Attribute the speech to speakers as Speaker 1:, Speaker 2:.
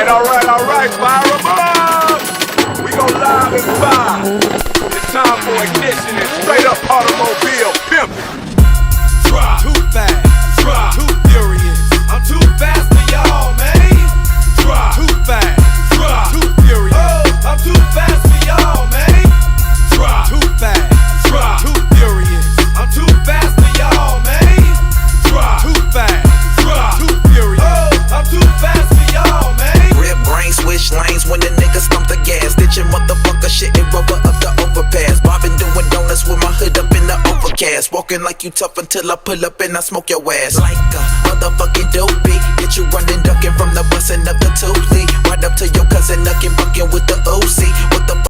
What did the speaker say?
Speaker 1: Alright, fire 'em up! We go live and fire. It's time for ignition and straight up automobile pimping.
Speaker 2: Drop. Too fast. Drop. Too furious. I'm too fast for y'all, man. Drop. Too fast. Drop. Too furious. Oh, I'm too fast for y'all, man. Drop. Too fast. Drop. Too furious. I'm too fast for y'all, man. Drop. Too fast. Drop. Too furious. Oh, I'm too fast for y'all, man.
Speaker 3: Rip brain, switch lanes when the nigga stomp the gas. Ditching motherfucker shit and rubber up the overpass. Bobbing doing donuts with my hood up in the overcast. Walking like you tough until I pull up and I smoke your ass. Like a motherfucking dopey. Get you running, ducking from the bussin' of the Toolie. Right up to your cousin, knuckin', buckin' with the OC. What the